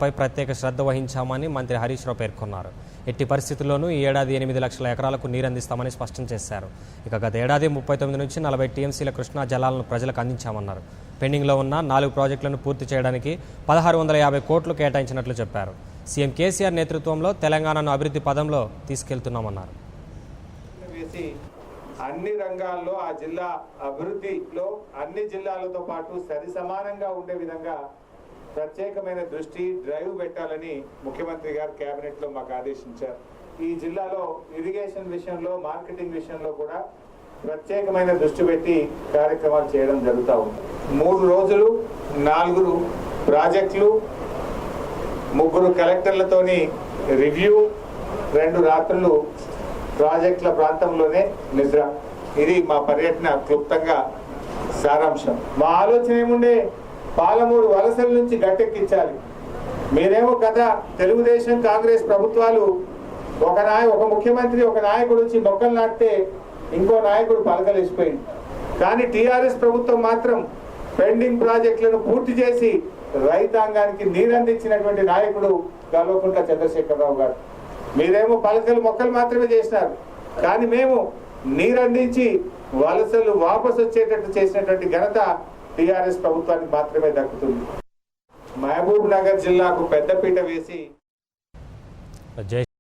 ప్రాజెక్టులపై ప్రత్యేక శ్రద్ధ వహించామని మంత్రి హరీష్ రావు పేర్కొన్నారు. ఎట్టి పరిస్థితుల్లోనూ ఈ ఏడాది 8 లక్షల ఎకరాలకు నీరందిస్తామని స్పష్టం చేశారు. ఇక గత ఏడాది 39 నుంచి 40 టీఎంసీల కృష్ణా జలాలను ప్రజలకు అందించామన్నారు. పెండింగ్లో ఉన్న 4 ప్రాజెక్టులను పూర్తి చేయడానికి 1650 కోట్లు కేటాయించినట్లు చెప్పారు. సీఎం కేసీఆర్ నేతృత్వంలో తెలంగాణను అభివృద్ధి పదంలో తీసుకెళ్తున్నామన్నారు. అన్ని రంగాల్లో ఆ జిల్లా అభివృద్ధిలో అన్ని జిల్లాలతో పాటు సరి సమానంగా ఉండే విధంగా ప్రత్యేకమైన దృష్టి డ్రైవ్ పెట్టాలని ముఖ్యమంత్రి గారు కేబినెట్ లో మాకు ఆదేశించారు. ఈ జిల్లాలో ఇరిగేషన్ విషయంలో, మార్కెటింగ్ విషయంలో కూడా ప్రత్యేకమైన దృష్టి పెట్టి కార్యక్రమాలు చేయడం జరుగుతూ ఉంది. 3 రోజులు 4 ప్రాజెక్టులు, 3 కలెక్టర్లతోని రివ్యూ, 2 రాత్రులు ప్రాజెక్టుల ప్రాంతంలోనే నిద్ర. ఇది మా పర్యటన క్లుప్తంగా సారాంశం. మా ఆలోచన ఏముండే, పాలమూరు వలసల నుంచి గట్టెక్కించాలి. మీరేమో గత తెలుగుదేశం కాంగ్రెస్ ప్రభుత్వాలు ఒక ముఖ్యమంత్రి ఒక నాయకుడు వచ్చి మొక్కలు నాటితే ఇంకో నాయకుడు పలకలేసిపోయింది. కానీ టీఆర్ఎస్ ప్రభుత్వం మాత్రం పెండింగ్ ప్రాజెక్టులను పూర్తి చేసి రైతాంగానికి నీరందించినటువంటి నాయకుడు కల్వకుంట్ల చంద్రశేఖరరావు గారు. మీరేమో మొక్కలు మాత్రమే చేసినారు, కానీ మేము నీరందించి వలసలు వాపసు వచ్చేటట్టు చేసినటువంటి ఘనత టీఆర్ఎస్ ప్రభుత్వానికి మాత్రమే దక్కుతుంది. మహబూబ్ నగర్ జిల్లాకు పెద్దపీట వేసి